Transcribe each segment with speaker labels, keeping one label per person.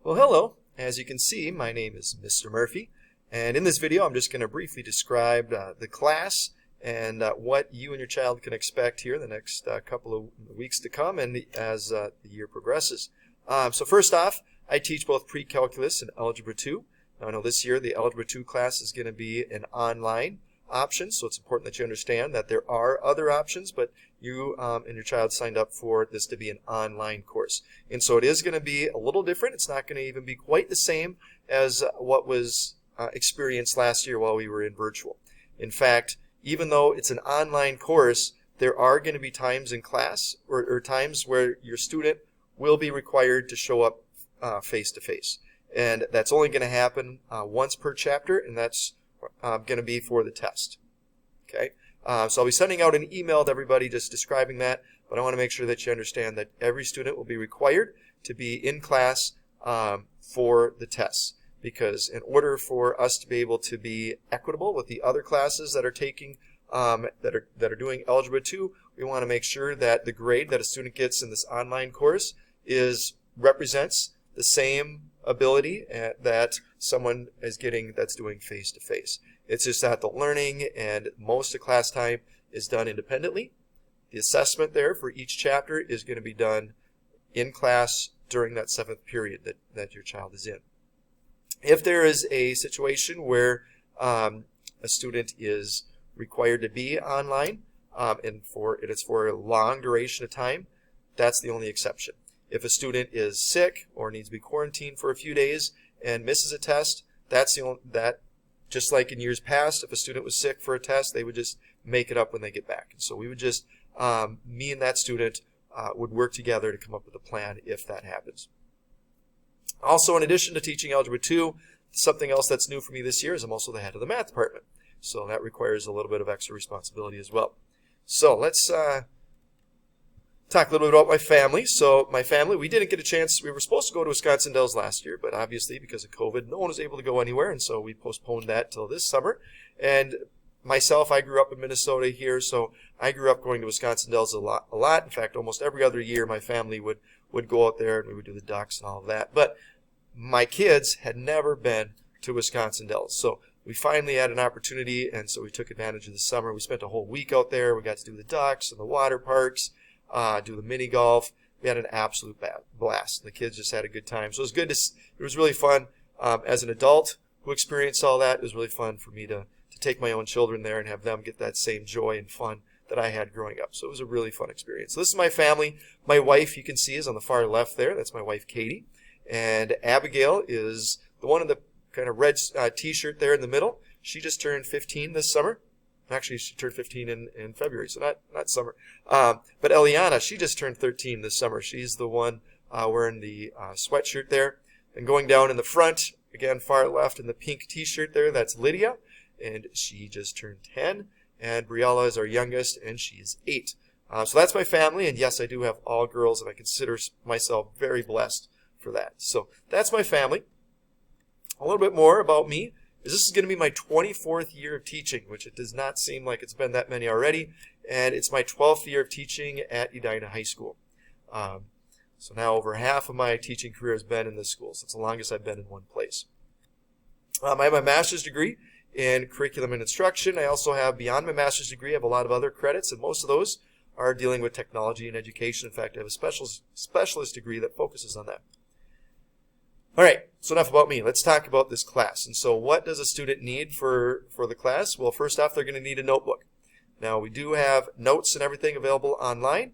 Speaker 1: Well, hello. As you can see, my name is Mr. Murphy, and in this video I'm just going to briefly describe the class and what you and your child can expect here the next couple of weeks to come and as the year progresses. So first off, I teach both pre-calculus and Algebra 2. Now I know this year the Algebra 2 class is going to be an online option, so it's important that you understand that there are other options, but you and your child signed up for this to be an online course. And so it is going to be a little different. It's not going to even be quite the same as what was experienced last year while we were in virtual. In fact, even though it's an online course, there are going to be times in class or times where your student will be required to show up face-to-face. And that's only going to happen once per chapter, and that's going to be for the test. Okay, so I'll be sending out an email to everybody just describing that, but I want to make sure that you understand that every student will be required to be in class for the tests, because in order for us to be able to be equitable with the other classes that are taking that are doing Algebra 2, we want to make sure that the grade that a student gets in this online course represents the same ability that someone is getting that's doing face-to-face. It's just that the learning and most of class time is done independently. The assessment there for each chapter is going to be done in class during that 7th period that your child is in. If there is a situation where a student is required to be online and it's for a long duration of time, that's the only exception. If a student is sick or needs to be quarantined for a few days and misses a test, just like in years past, if a student was sick for a test, they would just make it up when they get back. And so we would just, me and that student would work together to come up with a plan if that happens. Also, in addition to teaching Algebra 2, something else that's new for me this year is I'm also the head of the math department. So that requires a little bit of extra responsibility as well. So let's talk a little bit about my family. So my family, we didn't get a chance. We were supposed to go to Wisconsin Dells last year, but obviously because of COVID, no one was able to go anywhere, and so we postponed that till this summer. And myself, I grew up in Minnesota here, so I grew up going to Wisconsin Dells a lot. In fact, almost every other year, my family would go out there and we would do the ducks and all of that. But my kids had never been to Wisconsin Dells, so we finally had an opportunity, and so we took advantage of the summer. We spent a whole week out there. We got to do the ducks and the water parks. Do the mini golf. We had an absolute blast. The kids just had a good time. So it was good. It was really fun. As an adult who experienced all that, it was really fun for me to take my own children there and have them get that same joy and fun that I had growing up. So it was a really fun experience. So this is my family. My wife, you can see, is on the far left there. That's my wife, Katie. And Abigail is the one in the kind of red t-shirt there in the middle. She just turned 15 this summer. Actually, she turned 15 in February, so not summer. But Eliana, she just turned 13 this summer. She's the one wearing the sweatshirt there. And going down in the front, again, far left in the pink t-shirt there, that's Lydia. And she just turned 10. And Briella is our youngest, and she is 8. So that's my family. And yes, I do have all girls, and I consider myself very blessed for that. So that's my family. A little bit more about me. This is going to be my 24th year of teaching, which it does not seem like it's been that many already, and it's my 12th year of teaching at Edina High School. So now over half of my teaching career has been in this school, so it's the longest I've been in one place. I have my master's degree in curriculum and instruction. I also have, beyond my master's degree, I have a lot of other credits, and most of those are dealing with technology and education. In fact, I have a specialist degree that focuses on that. All right, so enough about me. Let's talk about this class. And so what does a student need for the class? Well, first off, they're going to need a notebook. Now, we do have notes and everything available online.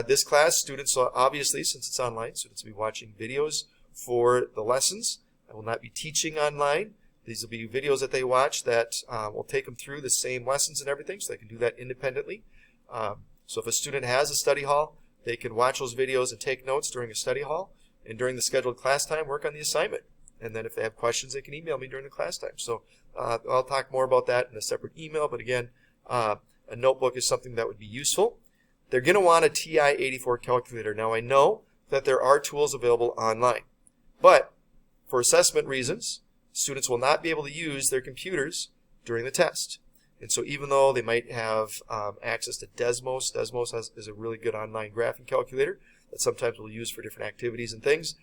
Speaker 1: This class, students, obviously, since it's online, students will be watching videos for the lessons. I will not be teaching online. These will be videos that they watch that will take them through the same lessons and everything, so they can do that independently. So if a student has a study hall, they can watch those videos and take notes during a study hall. And during the scheduled class time, work on the assignment. And then if they have questions, they can email me during the class time. So I'll talk more about that in a separate email. But again, a notebook is something that would be useful. They're going to want a TI-84 calculator. Now, I know that there are tools available online. But for assessment reasons, students will not be able to use their computers during the test. And so even though they might have access to Desmos, is a really good online graphing calculator that sometimes we'll use for different activities and things,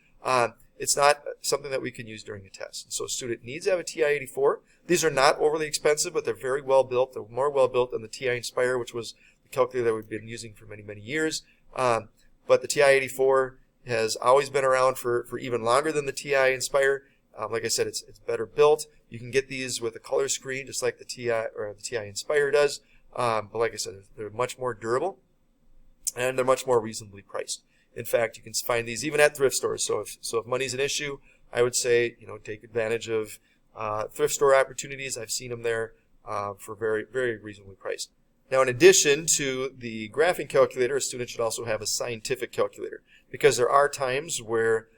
Speaker 1: it's not something that we can use during a test. So a student needs to have a TI-84. These are not overly expensive, but they're very well built. They're more well built than the TI Inspire, which was the calculator that we've been using for many, many years. But the TI-84 has always been around for even longer than the TI Inspire. Like I said, it's better built. You can get these with a color screen, just like the TI Inspire does. But like I said, they're much more durable, and they're much more reasonably priced. In fact, you can find these even at thrift stores. So if money's an issue, I would say take advantage of thrift store opportunities. I've seen them there for very, very reasonably priced. Now, in addition to the graphing calculator, a student should also have a scientific calculator, because there are times where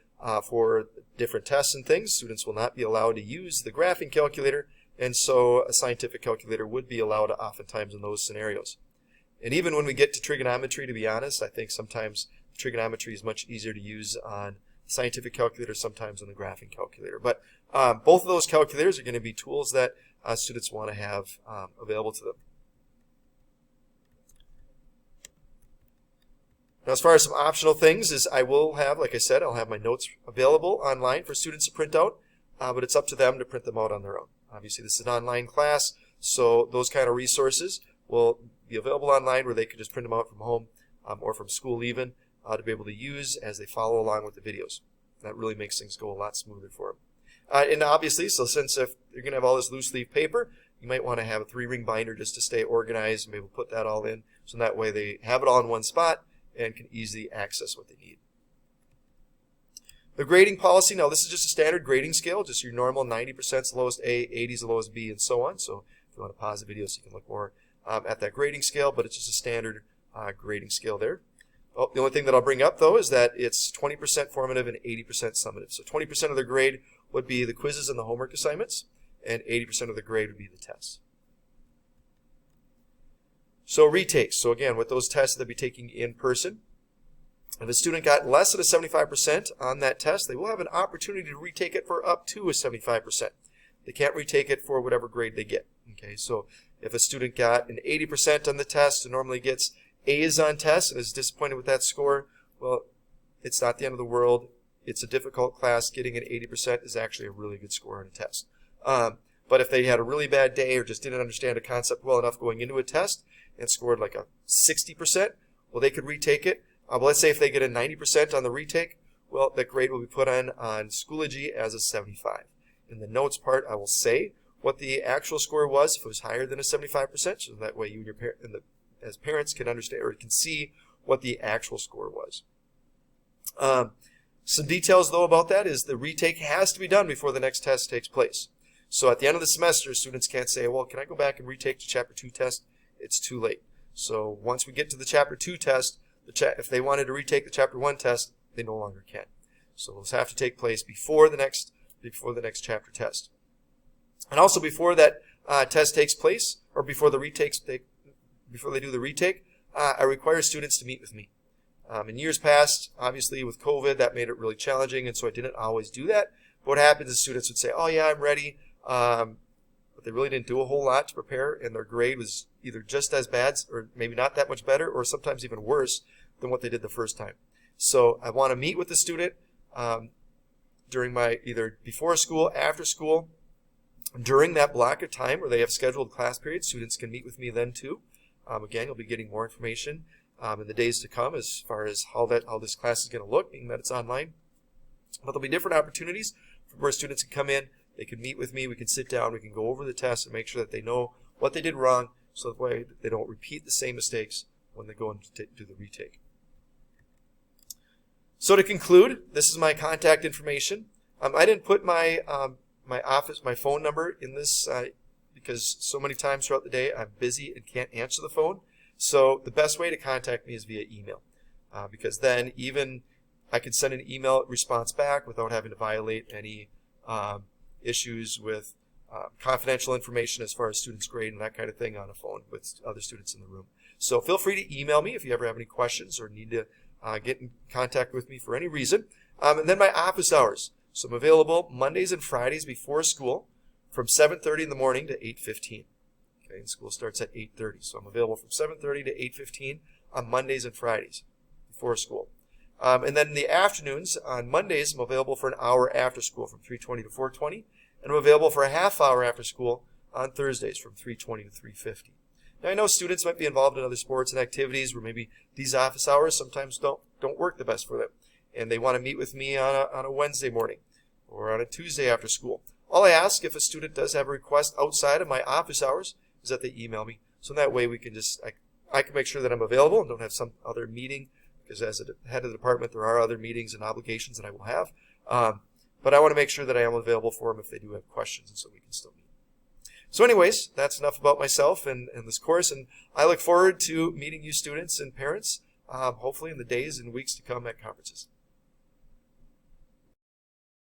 Speaker 1: for different tests and things, students will not be allowed to use the graphing calculator, and so a scientific calculator would be allowed oftentimes in those scenarios. And even when we get to trigonometry, to be honest, I think sometimes trigonometry is much easier to use on scientific calculator, sometimes on the graphing calculator. But both of those calculators are going to be tools that students want to have available to them. Now, as far as some optional things, is I will have, like I said, I'll have my notes available online for students to print out, but it's up to them to print them out on their own. Obviously, this is an online class, so those kind of resources will be available online where they can just print them out from home or from school even to be able to use as they follow along with the videos. That really makes things go a lot smoother for them. And obviously, so since if you're going to have all this loose leaf paper, you might want to have a 3-ring binder just to stay organized and be able to put that all in, so that way they have it all in one spot and can easily access what they need. The grading policy, now this is just a standard grading scale, just your normal 90% is the lowest A, 80 is the lowest B, and so on. So if you want to pause the video so you can look more at that grading scale, but it's just a standard grading scale there. Oh, the only thing that I'll bring up, though, is that it's 20% formative and 80% summative. So 20% of the grade would be the quizzes and the homework assignments, and 80% of the grade would be the tests. So retakes. So again, with those tests they'll be taking in person, if a student got less than a 75% on that test, they will have an opportunity to retake it for up to a 75%. They can't retake it for whatever grade they get. Okay, so if a student got an 80% on the test and normally gets A's on tests and is disappointed with that score, well, it's not the end of the world. It's a difficult class. Getting an 80% is actually a really good score on a test. But if they had a really bad day or just didn't understand a concept well enough going into a test and scored like a 60%, well, they could retake it. But let's say if they get a 90% on the retake, well, that grade will be put on Schoology as a 75. In the notes part, I will say what the actual score was if it was higher than a 75%, so that way you and your as parents can understand or can see what the actual score was. Some details, though, about that is the retake has to be done before the next test takes place. So at the end of the semester, students can't say, well, can I go back and retake the Chapter 2 test? It's too late. So once we get to the Chapter 2 test, if they wanted to retake the Chapter 1 test, they no longer can. So those have to take place before the next chapter test. And also before that test takes place, or before they do the retake, I require students to meet with me. In years past, obviously with COVID, that made it really challenging, and so I didn't always do that. But what happens is students would say, oh yeah, I'm ready, but they really didn't do a whole lot to prepare, and their grade was either just as bad, or maybe not that much better, or sometimes even worse than what they did the first time. So I want to meet with the student during my either before school, after school, during that block of time where they have scheduled class periods. Students can meet with me then too. Again, you'll be getting more information in the days to come as far as how this class is going to look, being that it's online. But there'll be different opportunities where students can come in, they can meet with me, we can sit down, we can go over the test and make sure that they know what they did wrong, so that way they don't repeat the same mistakes when they go and do the retake. So to conclude, this is my contact information. I didn't put my my phone number in this because so many times throughout the day I'm busy and can't answer the phone. So the best way to contact me is via email, because then even I can send an email response back without having to violate any issues with confidential information as far as students' grade and that kind of thing on a phone with other students in the room. So feel free to email me if you ever have any questions or need to get in contact with me for any reason. And then my office hours. So I'm available Mondays and Fridays before school from 7:30 in the morning to 8:15. Okay, and school starts at 8:30. So I'm available from 7:30 to 8:15 on Mondays and Fridays before school. And then in the afternoons, on Mondays, I'm available for an hour after school from 3:20 to 4:20. And I'm available for a half hour after school on Thursdays from 3:20 to 3:50. Now, I know students might be involved in other sports and activities where maybe these office hours sometimes don't work the best for them. And they want to meet with me on a Wednesday morning or on a Tuesday after school. All I ask if a student does have a request outside of my office hours is that they email me. So that way we can I can make sure that I'm available and don't have some other meeting, because as a head of the department, there are other meetings and obligations that I will have. But I want to make sure that I am available for them if they do have questions, and so we can still meet. So anyways, that's enough about myself and this course, and I look forward to meeting you students and parents, hopefully in the days and weeks to come at conferences.